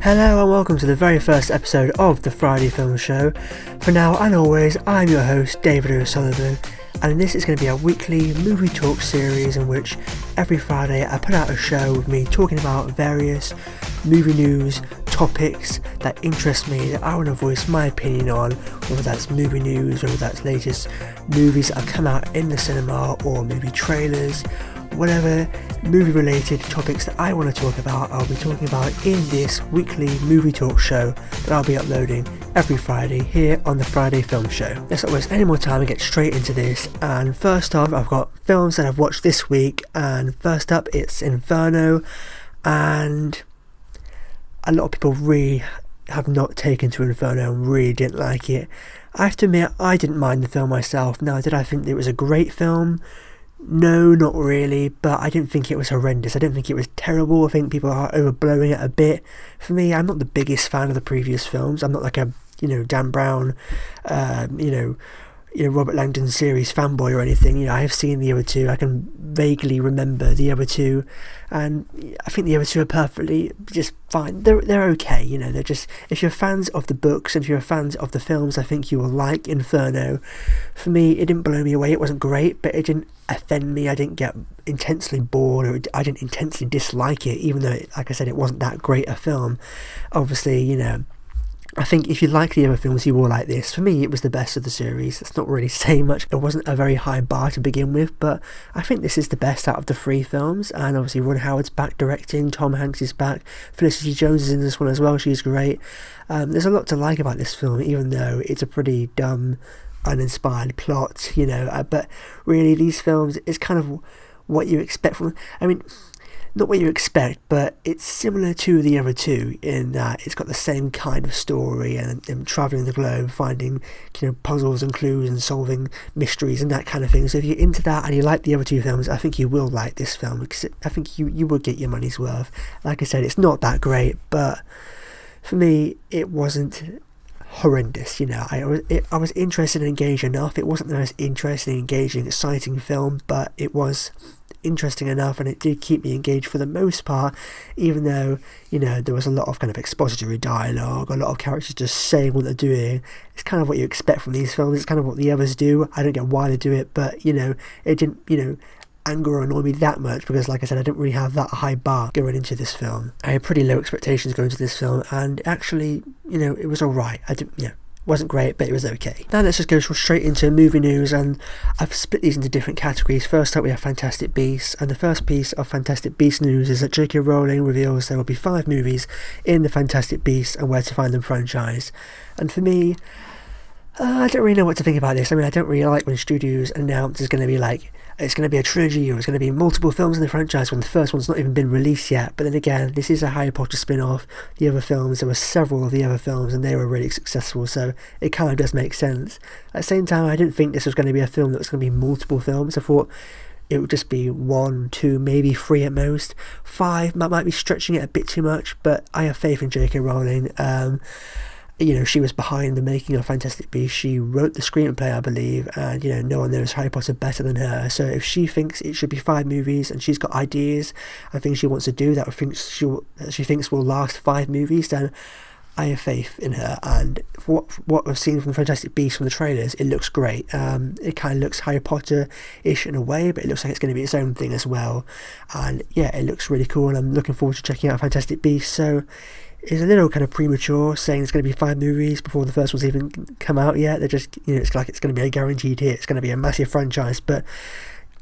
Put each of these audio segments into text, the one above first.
Hello and welcome to the very first episode of the Friday Film Show. For now and always, I'm your host, David O'Sullivan, and this is going to be a weekly movie talk series in which every Friday I put out a show with me talking about various movie news, topics that interest me, that I want to voice my opinion on, whether that's movie news, whether that's latest movies that have come out in the cinema or movie trailers. Whatever movie related topics that I want to talk about, I'll be talking about in this weekly movie talk show that I'll be uploading every Friday here on the Friday Film Show. Let's not waste any more time and get straight into this. And first off, I've got films that I've watched this week, and first up it's Inferno, and a lot of people really have not taken to Inferno and really didn't like it. I have to admit, I didn't mind the film myself. Now, did I think it was a great film? No, not really, but I didn't think it was horrendous. I didn't think it was terrible. I think people are overblowing it a bit. For me, I'm not the biggest fan of the previous films. I'm not like a, Dan Brown, Robert Langdon series fanboy or anything. I have seen the other two. I can vaguely remember the other two, and I think the other two are perfectly just fine. They're okay. They're just, if you're fans of the books and if you're fans of the films, I think you will like Inferno. For me, it didn't blow me away. It wasn't great, but it didn't offend me. I didn't get intensely bored, or I didn't intensely dislike it, even though, like I said, it wasn't that great a film. Obviously, I think if you like the other films, you will like this. For me, it was the best of the series. It's not really saying much. It wasn't a very high bar to begin with, but I think this is the best out of the three films. And obviously Ron Howard's back directing, Tom Hanks is back, Felicity Jones is in this one as well, she's great. There's a lot to like about this film, even though it's a pretty dumb, uninspired plot, but really these films is kind of what you expect from, not what you expect, but it's similar to the other two in that it's got the same kind of story and them travelling the globe, finding puzzles and clues and solving mysteries and that kind of thing. So if you're into that and you like the other two films, I think you will like this film, because I think you will get your money's worth. Like I said, it's not that great, but for me it wasn't horrendous. I was interested and engaged enough. It wasn't the most interesting, engaging, exciting film, but it was interesting enough, and it did keep me engaged for the most part, even though there was a lot of kind of expository dialogue, a lot of characters just saying what they're doing. It's kind of what you expect from these films. It's kind of what the others do. I don't get why they do it, but it didn't anger or annoy me that much, because like I said, I didn't really have that high bar going into this film. I had pretty low expectations going into this film, and actually it was alright. I didn't wasn't great, but it was okay. Now let's just go straight into movie news, and I've split these into different categories. First up, we have Fantastic Beasts, and the first piece of Fantastic Beasts news is that J.K. Rowling reveals there will be 5 movies in the Fantastic Beasts and Where to Find Them franchise. And for me, I don't really know what to think about this. I don't really like when studios announce it's going to be a trilogy, or it's going to be multiple films in the franchise when the first one's not even been released yet. But then again, this is a Harry Potter spin-off. The other films, there were several of the other films, and they were really successful, so it kind of does make sense. At the same time, I didn't think this was going to be a film that was going to be multiple films. I thought it would just be 1, 2, maybe 3 at most. 5 might be stretching it a bit too much, but I have faith in J.K. Rowling. She was behind the making of Fantastic Beasts. She wrote the screenplay, I believe, and no one knows Harry Potter better than her. So if she thinks it should be 5 movies, and she's got ideas and things she wants to do that she thinks will last 5 movies, then I have faith in her. And what we've seen from Fantastic Beasts from the trailers, it looks great. It kind of looks Harry Potter-ish in a way, but it looks like it's going to be its own thing as well. And yeah, it looks really cool, and I'm looking forward to checking out Fantastic Beasts. So it's a little kind of premature saying it's going to be 5 movies before the first one's even come out yet. They're just, it's like it's going to be a guaranteed hit. It's going to be a massive franchise, but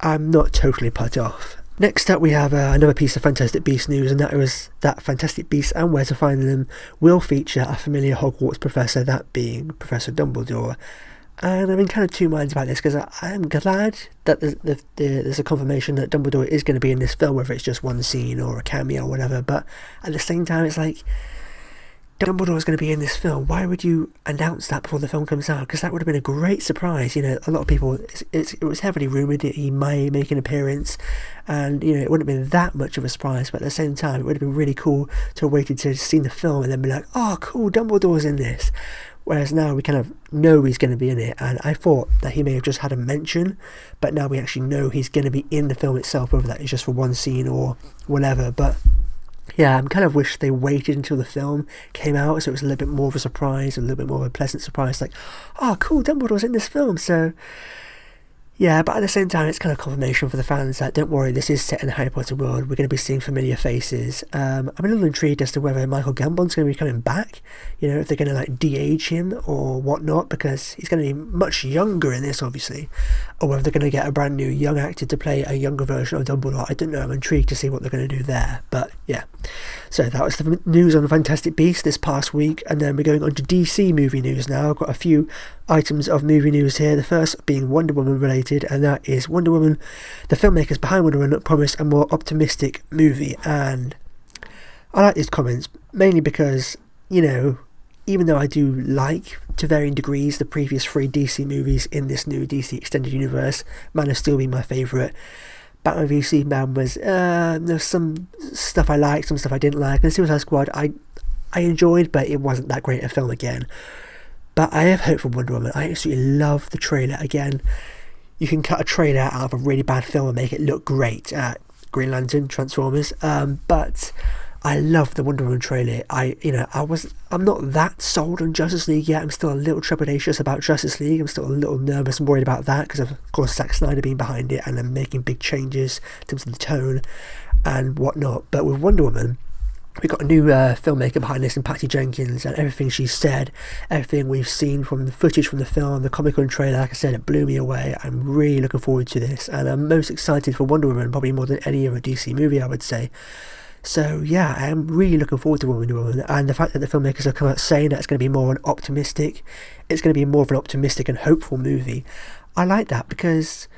I'm not totally put off. Next up, we have another piece of Fantastic Beasts news, and that was that Fantastic Beasts and Where to Find Them will feature a familiar Hogwarts professor, that being Professor Dumbledore. And I'm in kind of two minds about this, because I'm glad that there's a confirmation that Dumbledore is going to be in this film, whether it's just one scene or a cameo or whatever. But at the same time, it's like, Dumbledore is going to be in this film. Why would you announce that before the film comes out? Because that would have been a great surprise. A lot of people, it was heavily rumoured that he may make an appearance, and it wouldn't have been that much of a surprise, but at the same time it would have been really cool to have waited to see the film and then be like, oh cool, Dumbledore's in this. Whereas now we kind of know he's going to be in it, and I thought that he may have just had a mention, but now we actually know he's going to be in the film itself, whether that is just for one scene or whatever. But yeah, I'm kind of wish they waited until the film came out, so it was a little bit more of a surprise, a little bit more of a pleasant surprise, like, oh cool, Dumbledore's in this film. So yeah, but at the same time, it's kind of confirmation for the fans that don't worry, this is set in the Harry Potter world. We're going to be seeing familiar faces. I'm a little intrigued as to whether Michael Gambon's going to be coming back. You know, if they're going to like de-age him or whatnot, because he's going to be much younger in this, obviously, or whether they're going to get a brand new young actor to play a younger version of Dumbledore. I don't know. I'm intrigued to see what they're going to do there. But yeah, so that was the news on Fantastic Beasts this past week, and then we're going on to DC movie news now. I've got a few items of movie news here. The first being Wonder Woman related, and that is Wonder Woman. The filmmakers behind Wonder Woman promise a more optimistic movie, and I like these comments mainly because, you know, even though I do like, to varying degrees, the previous 3 DC movies in this new DC Extended Universe, Man of Steel being my favourite, Batman v Superman was, there's some stuff I liked, some stuff I didn't like, and Suicide Squad I enjoyed, but it wasn't that great a film again. But I have hope for Wonder Woman. I absolutely love the trailer. Again, you can cut a trailer out of a really bad film and make it look great. Green Lantern, Transformers, but I love the Wonder Woman trailer. I'm not that sold on Justice League yet. I'm still a little trepidatious about Justice League. I'm still a little nervous and worried about that because of course Zack Snyder being behind it and then making big changes in terms of the tone and whatnot. But with Wonder Woman, we've got a new filmmaker behind this in Patty Jenkins, and everything she said, everything we've seen from the footage from the film, the Comic-Con trailer, like I said, it blew me away. I'm really looking forward to this, and I'm most excited for Wonder Woman, probably more than any other DC movie, I would say. So yeah, I am really looking forward to Wonder Woman, and the fact that the filmmakers have come out saying that it's going to be more of an optimistic and hopeful movie, I like that, because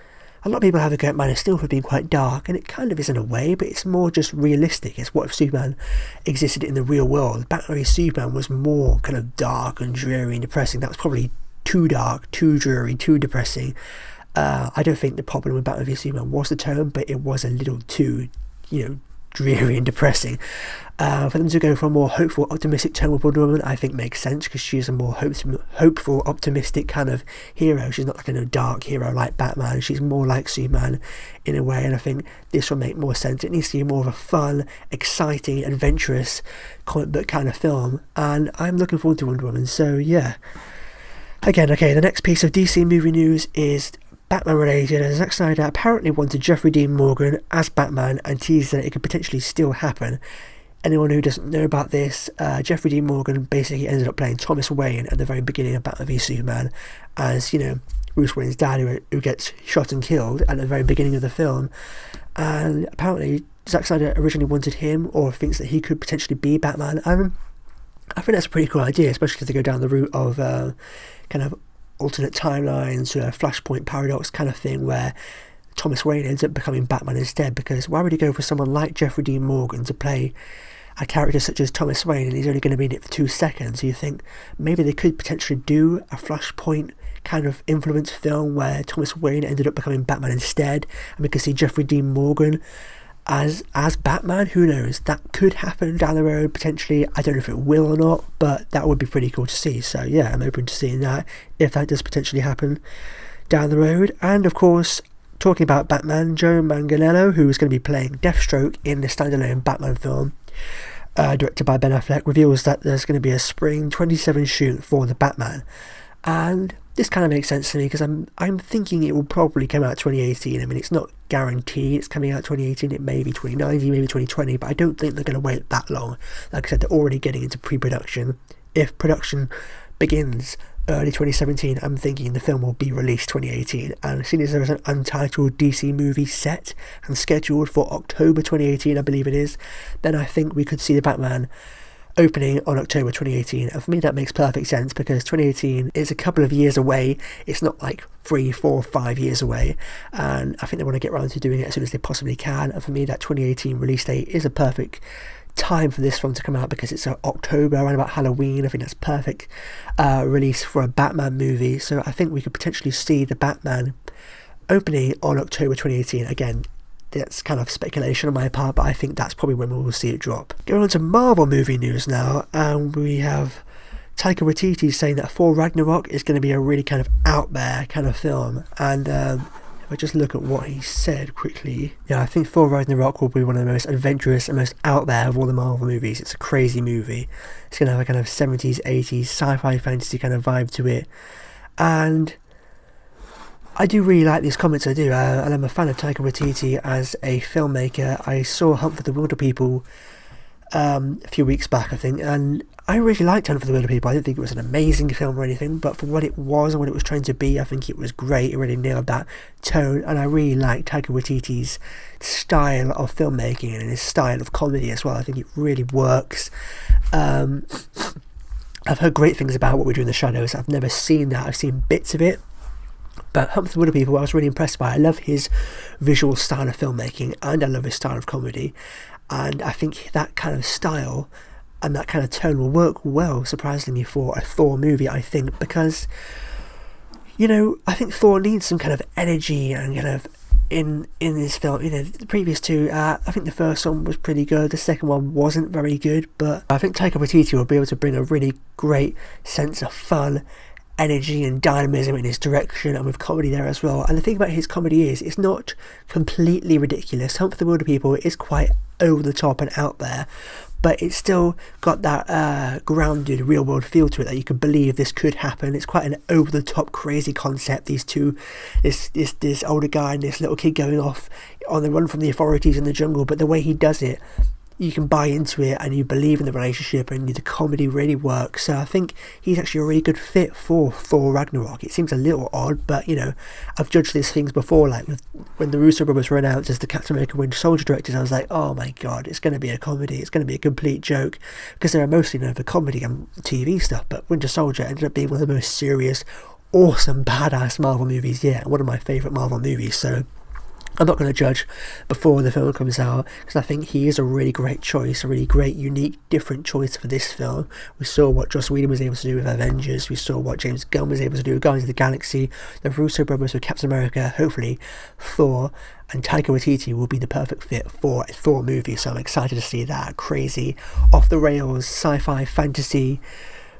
a lot of people have a go at Man of Steel for being quite dark, and it kind of is in a way, but it's more just realistic. It's what if Superman existed in the real world. Batman v Superman was more kind of dark and dreary and depressing. That was probably too dark, too dreary, too depressing. I don't think the problem with Batman v Superman was the tone, but it was a little too, dreary and depressing. For them to go for a more hopeful, optimistic tone with Wonder Woman, I think makes sense, because she's a more hopeful, optimistic kind of hero. She's not like a dark hero like Batman. She's more like Superman in a way, and I think this will make more sense. It needs to be more of a fun, exciting, adventurous comic book kind of film, and I'm looking forward to Wonder Woman. So yeah. Again, okay, the next piece of DC movie news is Batman related, as Zack Snyder apparently wanted Jeffrey Dean Morgan as Batman and teased that it could potentially still happen. Anyone who doesn't know about this, Jeffrey Dean Morgan basically ended up playing Thomas Wayne at the very beginning of Batman v Superman, as, Bruce Wayne's dad who gets shot and killed at the very beginning of the film. And apparently Zack Snyder originally wanted him, or thinks that he could potentially be Batman, and I think that's a pretty cool idea, especially because they go down the route of kind of alternate timelines, Flashpoint paradox kind of thing, where Thomas Wayne ends up becoming Batman instead, because why would he go for someone like Jeffrey Dean Morgan to play a character such as Thomas Wayne, and he's only going to be in it for 2 seconds? So you think maybe they could potentially do a Flashpoint kind of influence film where Thomas Wayne ended up becoming Batman instead, and we could see Jeffrey Dean Morgan as Batman. Who knows? That could happen down the road potentially. I don't know if it will or not, but that would be pretty cool to see. So yeah, I'm open to seeing that if that does potentially happen down the road. And of course, talking about Batman, Joe Manganiello, who is going to be playing Deathstroke in the standalone Batman film, directed by Ben Affleck, reveals that there's going to be a spring 27 shoot for the Batman. And this kind of makes sense to me, because I'm thinking it will probably come out 2018. I mean, it's not guaranteed it's coming out 2018. It may be 2019, maybe 2020, but I don't think they're going to wait that long. Like I said, they're already getting into pre-production. If production begins early 2017, I'm thinking the film will be released 2018. And seeing as there is an untitled DC movie set and scheduled for October 2018, I believe it is, then I think we could see the Batman opening on October 2018, and for me that makes perfect sense, because 2018 is a couple of years away. It's not like 3, 4, 5 years away, and I think they want to get around to doing it as soon as they possibly can. And for me, that 2018 release date is a perfect time for this film to come out, because it's October, around about Halloween. I think that's perfect release for a Batman movie. So I think we could potentially see the Batman opening on October 2018. Again, that's kind of speculation on my part, but I think that's probably when we will see it drop. Going on to Marvel movie news now, and we have Taika Waititi saying that Thor Ragnarok is going to be a really kind of out there kind of film, and if I just look at what he said quickly, yeah, I think Thor Ragnarok will be one of the most adventurous and most out there of all the Marvel movies. It's a crazy movie. It's going to have a kind of 70s, 80s sci-fi fantasy kind of vibe to it. And I do really like these comments, I do. And I'm a fan of Taika Waititi as a filmmaker. I saw Hunt for the Wilder People a few weeks back, I think, and I really liked Hunt for the Wilder People. I didn't think it was an amazing film or anything, but for what it was and what it was trying to be, I think it was great. It really nailed that tone, and I really liked Taika Waititi's style of filmmaking and his style of comedy as well. I think it really works. I've heard great things about What We Do in the Shadows. I've never seen that. I've seen bits of it. But Hunt for the Wilder People, I was really impressed by. I love his visual style of filmmaking, and I love his style of comedy. And I think that kind of style and that kind of tone will work well, surprisingly, for a Thor movie, I think, because, you know, I think Thor needs some kind of energy and kind of in this film. You know, the previous two, I think the first one was pretty good, the second one wasn't very good, but I think Taika Waititi will be able to bring a really great sense of fun, energy and dynamism in his direction, and with comedy there as well. And the thing about his comedy is, it's not completely ridiculous. Hunt for the Wilder People is quite over the top and out there, but it's still got that grounded real world feel to it, that you can believe this could happen. It's quite an over the top crazy concept, these two, this older guy and this little kid going off on the run from the authorities in the jungle, but the way he does it, you can buy into it and you believe in the relationship, and the comedy really works. So I think he's actually a really good fit for Thor Ragnarok. It seems a little odd, but, you know, I've judged these things before, like when the Russo brothers were announced as the Captain America Winter Soldier directors. I was like, oh my god, it's going to be a comedy, it's going to be a complete joke, because they're mostly known for comedy and TV stuff, but Winter Soldier ended up being one of the most serious, awesome, badass Marvel movies yet, one of my favourite Marvel movies. So I'm not going to judge before the film comes out, because I think he is a really great choice, a really great, unique, different choice for this film. We saw what Joss Whedon was able to do with Avengers, we saw what James Gunn was able to do with Guardians of the Galaxy, the Russo brothers with Captain America. Hopefully Thor and Taika Waititi will be the perfect fit for a Thor movie, so I'm excited to see that crazy, off-the-rails, sci-fi, fantasy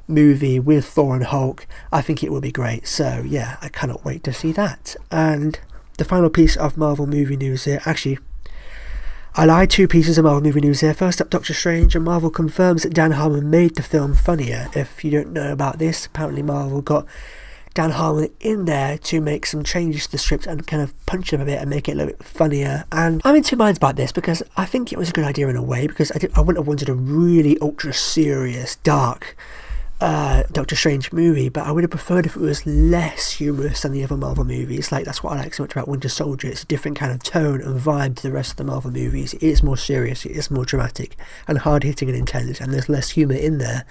movie with Thor and Hulk. I think it will be great, so yeah, I cannot wait to see that. And the final piece of Marvel movie news here, actually, I lied, 2 pieces of Marvel movie news here. First up, Doctor Strange, and Marvel confirms that Dan Harmon made the film funnier. If you don't know about this, apparently Marvel got Dan Harmon in there to make some changes to the script and kind of punch it up a bit and make it a little bit funnier. And I'm in two minds about this, because I think it was a good idea in a way, because I wouldn't have wanted a really ultra serious, dark Doctor Strange movie, but I would have preferred if it was less humorous than the other Marvel movies. Like, that's what I like so much about Winter Soldier. It's a different kind of tone and vibe to the rest of the Marvel movies. It is more serious, it is more dramatic and hard hitting and intense, and there's less humour in there.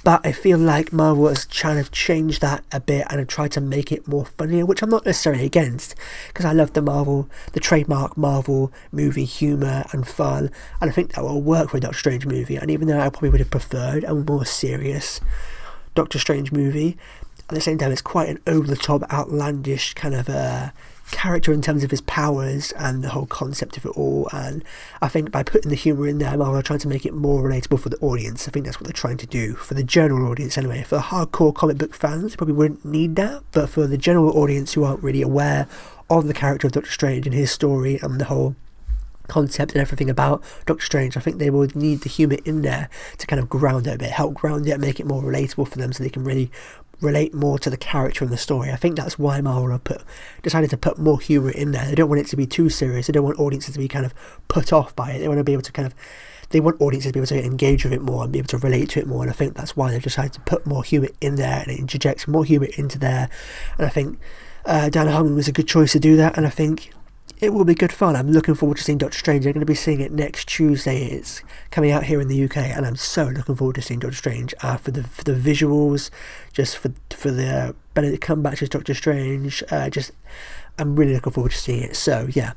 But I feel like Marvel has kind of changed that a bit and have tried to make it more funnier, which I'm not necessarily against, because I love the trademark Marvel movie humour and fun, and I think that will work for a Doctor Strange movie. And even though I probably would have preferred a more serious Doctor Strange movie, at the same time it's quite an over-the-top, outlandish kind of character in terms of his powers and the whole concept of it all. And I think by putting the humour in there, Marvel are trying to make it more relatable for the audience. I think that's what they're trying to do, for the general audience anyway. For the hardcore comic book fans, they probably wouldn't need that, but for the general audience who aren't really aware of the character of Doctor Strange and his story and the whole concept and everything about Doctor Strange, I think they will need the humour in there to kind of ground it a bit, help ground it and make it more relatable for them, so they can really relate more to the character and the story. I think that's why Marvel have decided to put more humour in there. They don't want it to be too serious. They don't want audiences to be kind of put off by it. They want to be able to they want audiences to be able to engage with it more and be able to relate to it more, and I think that's why they've decided to put more humour in there and interject more humour into there. And I think Dan Harmon was a good choice to do that, and I think it will be good fun. I'm looking forward to seeing Doctor Strange. I'm going to be seeing it next Tuesday. It's coming out here in the UK, and I'm so looking forward to seeing Doctor Strange. For the visuals, just for the Benedict Cumberbatch as Doctor Strange. I'm really looking forward to seeing it. So yeah,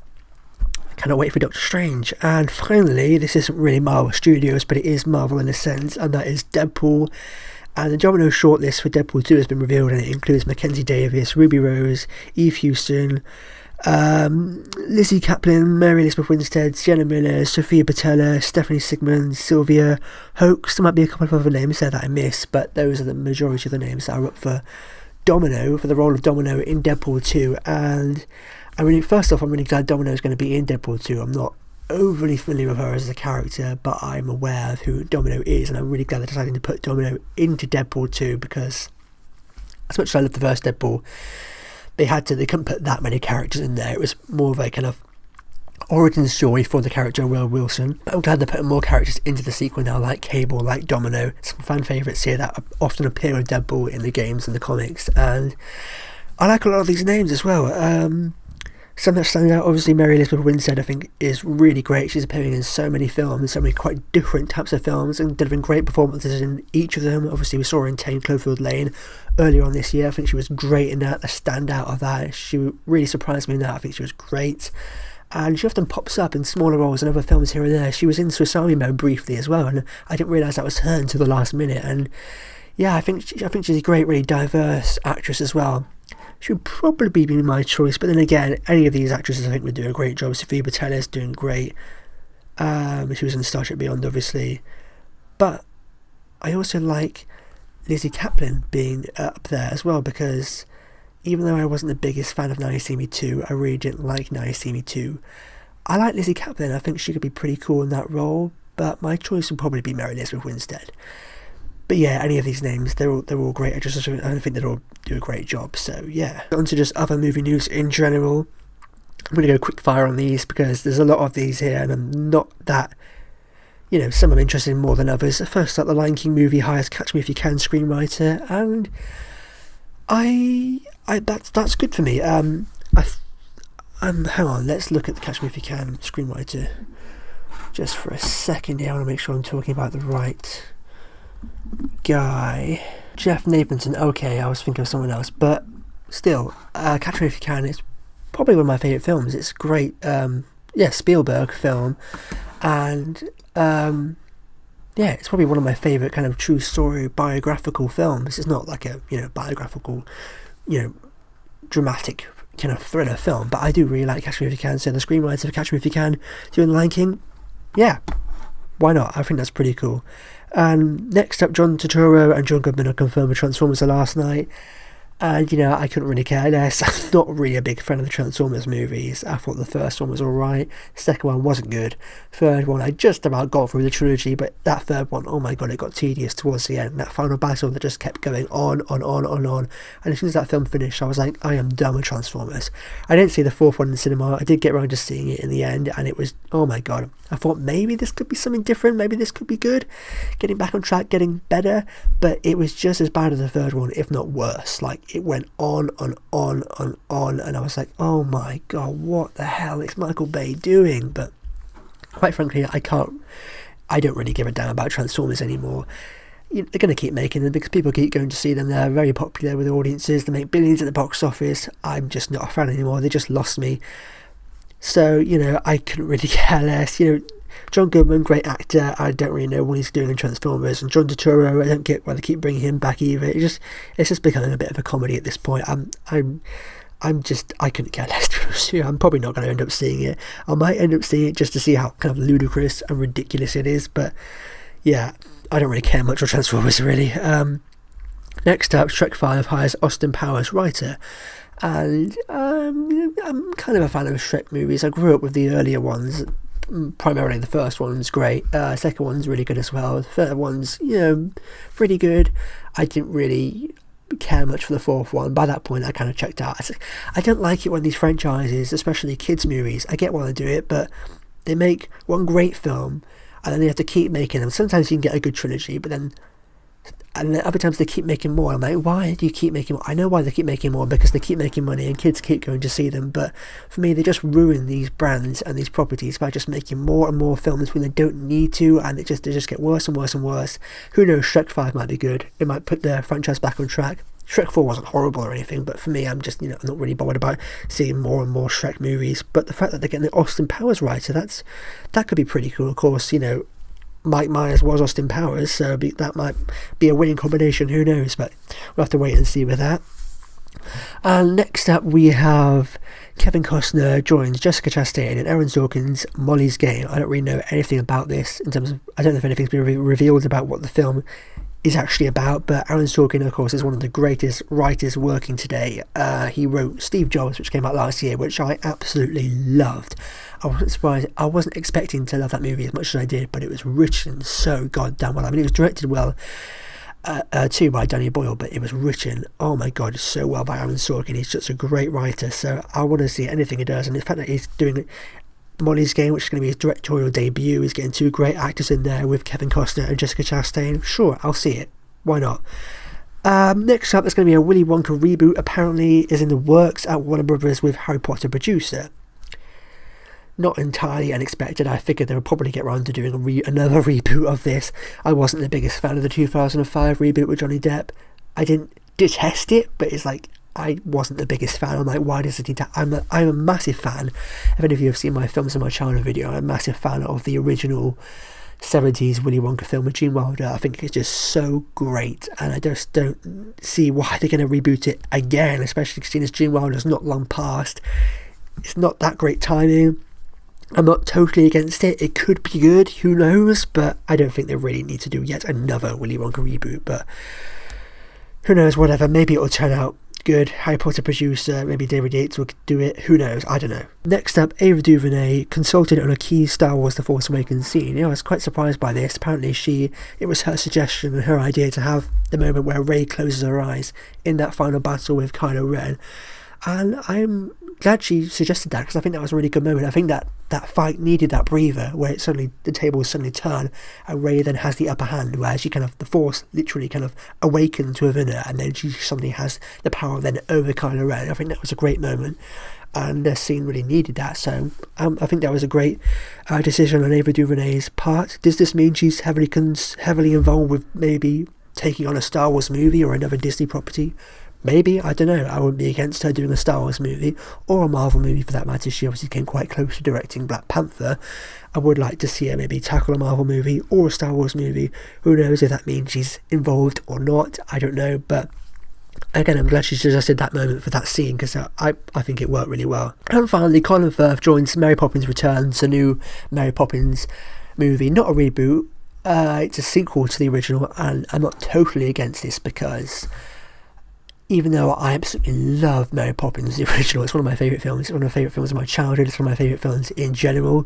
I cannot wait for Doctor Strange. And finally, this isn't really Marvel Studios, but it is Marvel in a sense, and that is Deadpool. And the domino shortlist for Deadpool 2 has been revealed, and it includes Mackenzie Davis, Ruby Rose, Eve Houston, Lizzie Kaplan, Mary Elizabeth Winstead, Sienna Miller, Sophia Patella, Stephanie Sigmund, Sylvia Hoeks. There might be a couple of other names there that I miss, but those are the majority of the names that are up for Domino for the role of Domino in Deadpool 2, and first off, I'm really glad Domino is going to be in Deadpool 2. I'm not overly familiar with her as a character, but I'm aware of who Domino is, and I'm really glad they're deciding to put Domino into Deadpool 2, because as much as I love the first Deadpool, they couldn't put that many characters in there. It was more of a kind of origin story for the character Will Wilson. But I'm glad they're putting more characters into the sequel now, like Cable, like Domino, some fan favourites here that often appear with Deadpool in the games and the comics, and I like a lot of these names as well. Some that stand out, obviously Mary Elizabeth Winstead, I think is really great. She's appearing in so many films, so many quite different types of films, and delivering great performances in each of them. Obviously we saw her in 10 Cloverfield Lane earlier on this year. I think she was great in that, the standout of that. She really surprised me in that. I think she was great. And she often pops up in smaller roles in other films here and there. She was in Swiss Army Man briefly as well, and I didn't realise that was her until the last minute. And yeah, I think she's a great, really diverse actress as well. She would probably be my choice, but then again, any of these actresses I think would do a great job. Sophia Boutella's doing great. She was in Starship Beyond, obviously. But I also like Lizzie Kaplan being up there as well, because even though I wasn't the biggest fan of Now You See Me 2, I really didn't like Now You See Me 2. I like Lizzie Kaplan. I think she could be pretty cool in that role, but my choice would probably be Mary Elizabeth Winstead. But yeah, any of these names, they're all great. I don't think they'll all do a great job. So yeah, on to just other movie news in general. I'm going to go quick fire on these because there's a lot of these here, and I'm not that, some I'm interested in more than others. First up, the Lion King movie hires Catch Me If You Can screenwriter, and that's good for me. Hang on, let's look at the Catch Me If You Can screenwriter just for a second here. I want to make sure I'm talking about the right guy. Jeff Nathanson. Okay, I was thinking of someone else, but still, Catch Me If You Can is probably one of my favourite films. It's a great, Spielberg film, and it's probably one of my favourite kind of true story biographical films. It's not like a biographical, dramatic kind of thriller film, but I do really like Catch Me If You Can. So the screenwriter for Catch Me If You Can doing Lion King, yeah, why not? I think that's pretty cool. And next up, John Turturro and John Goodman are confirmed with Transformers last night. And, I couldn't really care less. I'm not really a big fan of the Transformers movies. I thought the first one was alright. The second one wasn't good. Third one, I just about got through the trilogy, but that third one, oh my god, it got tedious towards the end. That final battle that just kept going on. And as soon as that film finished, I was like, I am done with Transformers. I didn't see the fourth one in the cinema. I did get around to seeing it in the end, and it was, oh my god. I thought maybe this could be something different. Maybe this could be good. Getting back on track, getting better. But it was just as bad as the third one, if not worse. Like, it went on, and I was like, oh my god, what the hell is Michael Bay doing? But quite frankly, I don't really give a damn about Transformers anymore. They're going to keep making them because people keep going to see them. They're very popular with audiences. They make billions at the box office. I'm just not a fan anymore. They just lost me. So, I couldn't really care less. John Goodman, great actor. I don't really know what he's doing in Transformers. And John Turturro, I don't get why they keep bringing him back either. It's just becoming a bit of a comedy at this point. I couldn't care less. I'm probably not going to end up seeing it. I might end up seeing it just to see how kind of ludicrous and ridiculous it is. But yeah, I don't really care much for Transformers really. Next up, Shrek 5 hires Austin Powers writer. And I'm kind of a fan of Shrek movies. I grew up with the earlier ones. Primarily the first one's great. Second one's really good as well. The third one's, pretty good. I didn't really care much for the fourth one. By that point, I kind of checked out. I don't like it when these franchises, especially kids movies, I get why they do it, but they make one great film and then they have to keep making them. Sometimes you can get a good trilogy, but then other times they keep making more. I'm like, why do you keep making more? I know why they keep making more, because they keep making money and kids keep going to see them. But for me, they just ruin these brands and these properties by just making more and more films when they don't need to, and they just get worse and worse and worse. Who knows, Shrek 5 might be good. It might put the franchise back on track. Shrek 4 wasn't horrible or anything, but for me, I'm just, I'm not really bothered about seeing more and more Shrek movies. But the fact that they're getting the Austin Powers writer, that could be pretty cool. Of course, Mike Myers was Austin Powers, so that might be a winning combination, who knows, but we'll have to wait and see with that. And next up we have Kevin Costner joins Jessica Chastain and Aaron Sorkin's Molly's Game. I don't really know anything about this in terms of, I don't know if anything's been revealed about what the film is actually about, but Aaron Sorkin, of course, is one of the greatest writers working today. He wrote Steve Jobs, which came out last year, which I absolutely loved. I wasn't surprised. I wasn't expecting to love that movie as much as I did, but it was written so goddamn well. I mean, it was directed well too by Danny Boyle, but it was written, oh my god, so well by Aaron Sorkin. He's just a great writer, so I want to see anything he does. And the fact that he's doing Molly's Game, which is going to be his directorial debut, he's getting two great actors in there with Kevin Costner and Jessica Chastain. Sure, I'll see it. Why not? Next up, there's going to be a Willy Wonka reboot. Apparently is in the works at Warner Brothers with Harry Potter producer. Not entirely unexpected. I figured they would probably get around to doing another reboot of this. I wasn't the biggest fan of the 2005 reboot with Johnny Depp. I didn't detest it, but it's like, I wasn't the biggest fan. I'm like, why does it need to... I'm a massive fan. If any of you have seen my films in my childhood video, I'm a massive fan of the original 70s Willy Wonka film with Gene Wilder. I think it's just so great, and I just don't see why they're going to reboot it again, especially seeing as Gene Wilder's not long past. It's not that great timing. I'm not totally against it. It could be good, who knows, but I don't think they really need to do yet another Willy Wonka reboot. But who knows, whatever, maybe it'll turn out good. Harry Potter producer, maybe David Yates will do it, who knows, I don't know. Next up, Ava DuVernay consulted on a key Star Wars The Force Awakens scene. I was quite surprised by this. Apparently it was her suggestion and her idea to have the moment where Rey closes her eyes in that final battle with Kylo Ren, and I'm glad she suggested that, because I think that was a really good moment. I think that fight needed that breather where the tables suddenly turn and Rey then has the upper hand, where she the Force literally kind of awakens within her, and then she suddenly has the power then over Kylo Ren. I think that was a great moment, and the scene really needed that. So I think that was a great decision on Ava DuVernay's part. Does this mean she's heavily involved with maybe taking on a Star Wars movie or another Disney property? Maybe, I don't know. I wouldn't be against her doing a Star Wars movie, or a Marvel movie for that matter. She obviously came quite close to directing Black Panther. I would like to see her maybe tackle a Marvel movie or a Star Wars movie. Who knows if that means she's involved or not, I don't know. But again, I'm glad she suggested that moment for that scene, because I think it worked really well. And finally, Colin Firth joins Mary Poppins Returns, a new Mary Poppins movie, not a reboot. It's a sequel to the original, and I'm not totally against this, because even though I absolutely love Mary Poppins, the original, it's one of my favourite films. It's one of my favourite films of my childhood. It's one of my favourite films in general.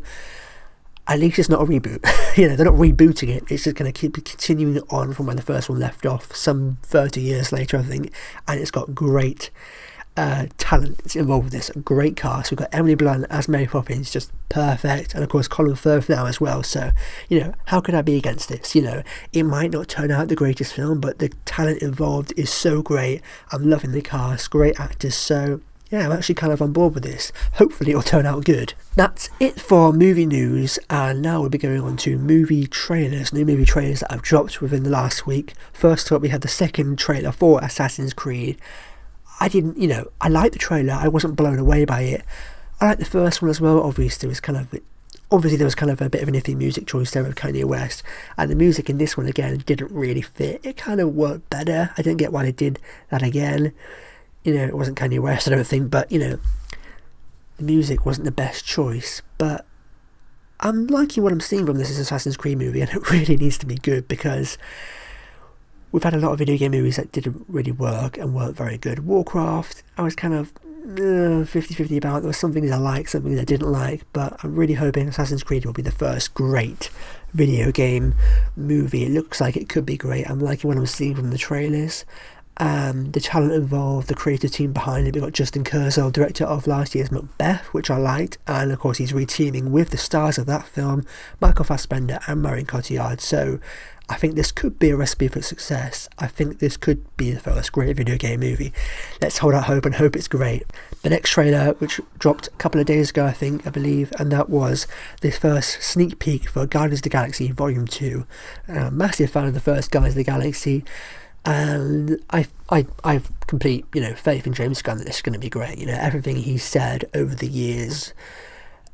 At least it's not a reboot. They're not rebooting it. It's just going to keep continuing on from where the first one left off, some 30 years later, I think. And it's got great talent involved with this. A great cast. We've got Emily Blunt as Mary Poppins, just perfect, and of course Colin Firth now as well. So how could I be against this? It might not turn out the greatest film, but the talent involved is so great. I'm loving the cast, great actors. So yeah, I'm actually kind of on board with this. Hopefully it'll turn out good. That's it for movie news, and now we'll be going on to movie trailers, new movie trailers that I've dropped within the last week. First up, we had the second trailer for Assassin's Creed. I liked the trailer. I wasn't blown away by it. I liked the first one as well. Obviously there was kind of a bit of an iffy music choice there with Kanye West, and the music in this one again didn't really fit. It kind of worked better. I didn't get why they did that again. It wasn't Kanye West, I don't think, but the music wasn't the best choice. But I'm liking what I'm seeing from this Assassin's Creed movie, and it really needs to be good, because we've had a lot of video game movies that didn't really work and weren't very good. Warcraft, I was kind of 50-50 about. There were some things I liked, some things I didn't like, but I'm really hoping Assassin's Creed will be the first great video game movie. It looks like it could be great. I'm liking what I'm seeing from the trailers. The talent involved, the creative team behind it. We've got Justin Kurzel, director of last year's Macbeth, which I liked, and of course he's reteaming with the stars of that film, Michael Fassbender and Marion Cotillard. So I think this could be a recipe for success. I think this could be the first great video game movie. Let's hold out hope and hope it's great. The next trailer, which dropped a couple of days ago, I believe, and that was the first sneak peek for Guardians of the Galaxy Volume 2. I'm a massive fan of the first Guardians of the Galaxy, and I've complete faith in James Gunn that this is going to be great. Everything he said over the years,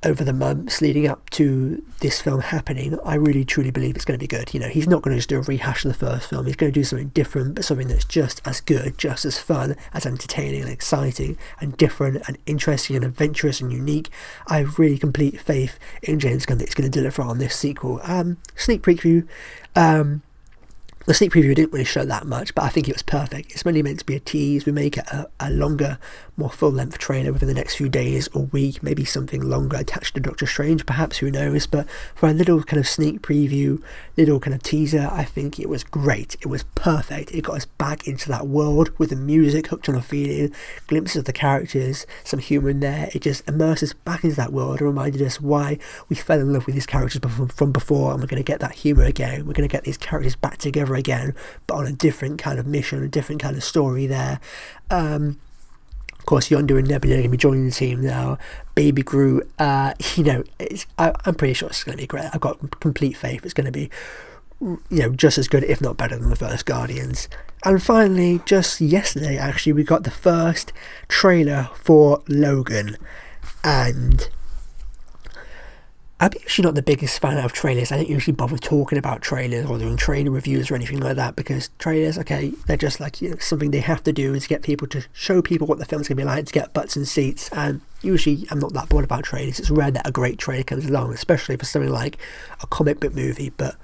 over the months leading up to this film happening, I really truly believe it's going to be good. He's not going to just do a rehash of the first film. He's going to do something different, but something that's just as good, just as fun, as entertaining and exciting and different and interesting and adventurous and unique. I have really complete faith in James Gunn that he's going to deliver on this sequel. Sneak preview. The sneak preview didn't really show that much, but I think it was perfect. It's mainly meant to be a tease. We may get a longer, more full-length trailer within the next few days or week, maybe something longer attached to Doctor Strange, perhaps, who knows. But for a little kind of sneak preview, little kind of teaser, I think it was great. It was perfect. It got us back into that world with the music hooked on a feeling, glimpses of the characters, some humour in there. It just immersed us back into that world and reminded us why we fell in love with these characters from before, and we're going to get that humour again. We're going to get these characters back together again, but on a different kind of mission, a different kind of story there. Of course, Yondu and Nebula are going to be joining the team now. Baby Groot, I'm pretty sure it's going to be great. I've got complete faith it's going to be, just as good, if not better than the first Guardians. And finally, just yesterday, actually, we got the first trailer for Logan. And I'm usually not the biggest fan of trailers. I don't usually bother talking about trailers or doing trailer reviews or anything like that, because trailers, okay, they're just like something they have to do is get people to show people what the film's going to be like, to get butts and seats. And usually I'm not that bored about trailers. It's rare that a great trailer comes along, especially for something like a comic book movie. But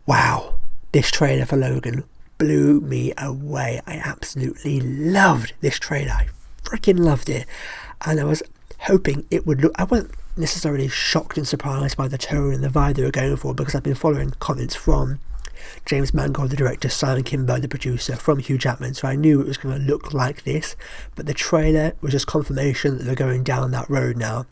wow, this trailer for Logan blew me away. I absolutely loved this trailer. I freaking loved it. And I was hoping it would look, I wasn't necessarily shocked and surprised by the tone and the vibe they were going for, because I've been following comments from James Mangold, the director, Simon Kimber, the producer, from Hugh Jackman, so I knew it was going to look like this. But the trailer was just confirmation that they're going down that road now,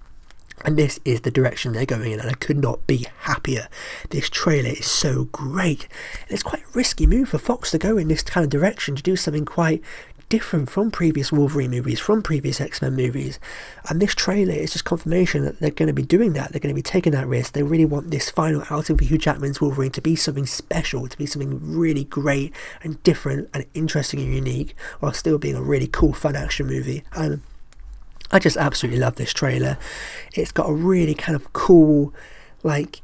and this is the direction they're going in, and I could not be happier. This trailer is so great, and it's quite a risky move for Fox to go in this kind of direction, to do something quite different from previous Wolverine movies, from previous X-Men movies. And this trailer is just confirmation that they're going to be doing that. They're going to be taking that risk. They really want this final outing for Hugh Jackman's Wolverine to be something special, to be something really great and different and interesting and unique, while still being a really cool, fun action movie. And I just absolutely love this trailer. It's got a really kind of cool, like,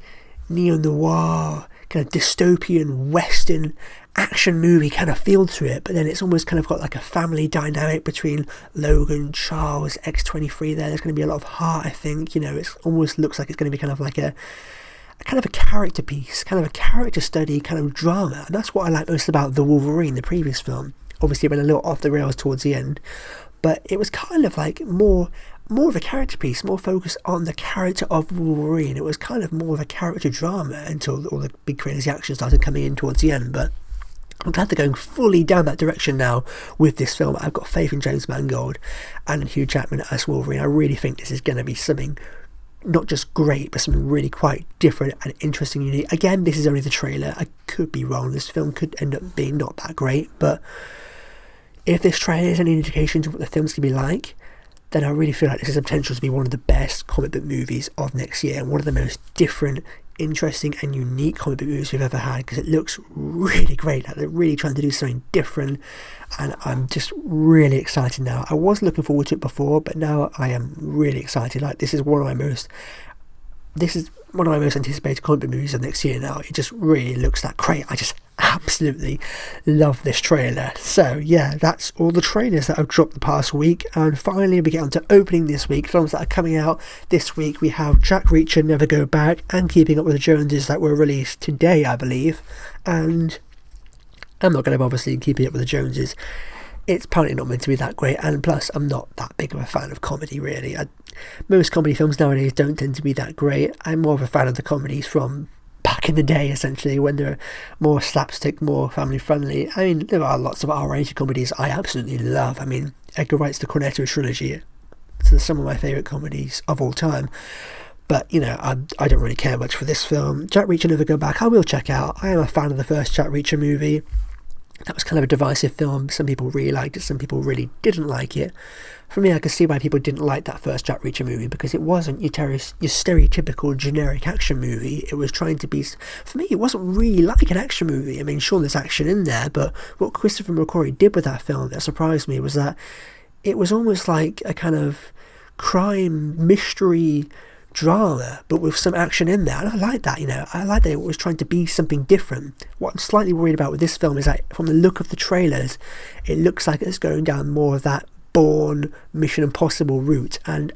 neo-noir, kind of dystopian western action movie kind of feel to it, but then it's almost kind of got like a family dynamic between Logan, Charles, X-23 there. There's going to be a lot of heart, I think. It almost looks like it's going to be kind of like a kind of a character piece, kind of a character study, kind of drama. And that's what I like most about The Wolverine, the previous film. Obviously it went a little off the rails towards the end, but it was kind of like more of a character piece, more focused on the character of Wolverine. It was kind of more of a character drama until all the big crazy action started coming in towards the end. But I'm glad they're going fully down that direction now with this film. I've got faith in James Mangold and Hugh Jackman as Wolverine. I really think this is going to be something not just great, but something really quite different and interesting and unique. Again, this is only the trailer. I could be wrong. This film could end up being not that great, but if this trailer is any indication to what the film's going to be like, then I really feel like this has the potential to be one of the best comic book movies of next year, and one of the most different, interesting and unique comic book movies we've ever had, because it looks really great. Like, they're really trying to do something different, and I'm just really excited now. I was looking forward to it before, but now I am really excited. Like, this is one of my most anticipated comic book movies of next year now. It just really looks that great. I just absolutely love this trailer. So yeah, that's all the trailers that I've dropped the past week. And finally we get on to opening this week. Films that are coming out this week. We have Jack Reacher, Never Go Back, and Keeping Up with the Joneses that were released today, I believe. And I'm not going to bother seeing Keeping Up with the Joneses. It's apparently not meant to be that great, and plus I'm not that big of a fan of comedy, really. Most comedy films nowadays don't tend to be that great. I'm more of a fan of the comedies from back in the day, essentially, when they're more slapstick, more family friendly. I mean, there are lots of R-rated comedies I absolutely love. I mean, Edgar Wright's The Cornetto trilogy, it's some of my favourite comedies of all time. But, I don't really care much for this film. Jack Reacher, Never Go Back, I will check out. I am a fan of the first Jack Reacher movie. That was kind of a divisive film. Some people really liked it, some people really didn't like it. For me, I could see why people didn't like that first Jack Reacher movie, because it wasn't your stereotypical generic action movie. It was trying to be, for me, it wasn't really like an action movie. I mean, sure, there's action in there, but what Christopher McQuarrie did with that film that surprised me was that it was almost like a kind of crime mystery drama, but with some action in there, and I like that. I like that it was trying to be something different. What I'm slightly worried about with this film is that from the look of the trailers, it looks like it's going down more of that Bourne, Mission Impossible route, and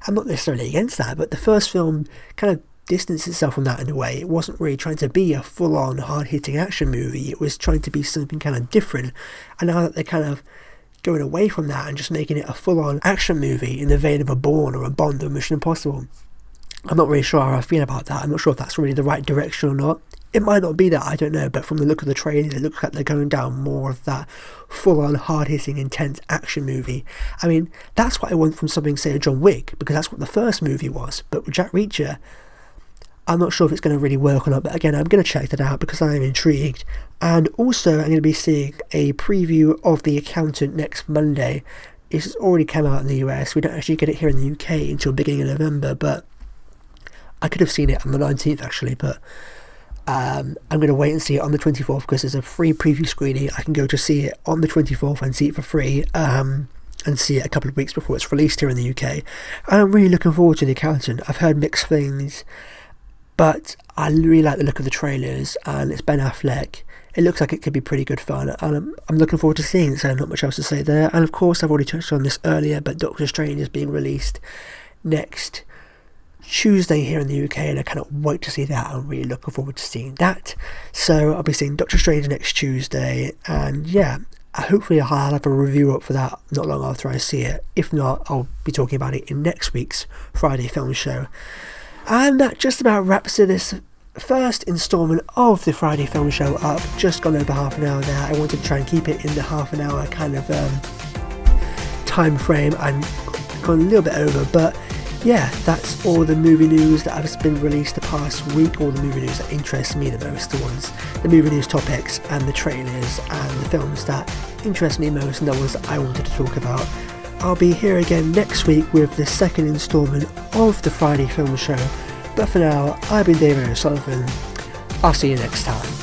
I'm not necessarily against that, but the first film kind of distanced itself from that in a way. It wasn't really trying to be a full-on hard-hitting action movie. It was trying to be something kind of different, and now that they're kind of going away from that and just making it a full-on action movie in the vein of a Bourne or a Bond or Mission Impossible, I'm not really sure how I feel about that. I'm not sure if that's really the right direction or not. It might not be that, I don't know, but from the look of the trailer, it looks like they're going down more of that full-on, hard-hitting, intense action movie. I mean, that's what I want from something, say, a John Wick, because that's what the first movie was. But with Jack Reacher, I'm not sure if it's going to really work or not, but again, I'm going to check that out because I am intrigued. And also, I'm going to be seeing a preview of The Accountant next Monday. It's already come out in the US. We don't actually get it here in the UK until beginning of November, but I could have seen it on the 19th, actually, but I'm going to wait and see it on the 24th because there's a free preview screening. I can go to see it on the 24th and see it for free, and see it a couple of weeks before it's released here in the UK. And I'm really looking forward to The Accountant. I've heard mixed things, but I really like the look of the trailers, and it's Ben Affleck. It looks like it could be pretty good fun, and I'm looking forward to seeing it, so not much else to say there. And of course, I've already touched on this earlier, but Doctor Strange is being released next Tuesday here in the UK, and I cannot wait to see that. I'm really looking forward to seeing that. So I'll be seeing Doctor Strange next Tuesday, and yeah, hopefully I'll have a review up for that not long after I see it. If not, I'll be talking about it in next week's Friday film show. And that just about wraps it this first instalment of the Friday film show up. Just gone over half an hour there. I wanted to try and keep it in the half an hour kind of time frame. I'm gone a little bit over, but yeah, that's all the movie news that has been released the past week, all the movie news that interests me the most, the movie news topics and the trailers and the films that interest me most and the ones that I wanted to talk about. I'll be here again next week with the second instalment of the Friday film show, but for now, I've been David O'Sullivan. I'll see you next time.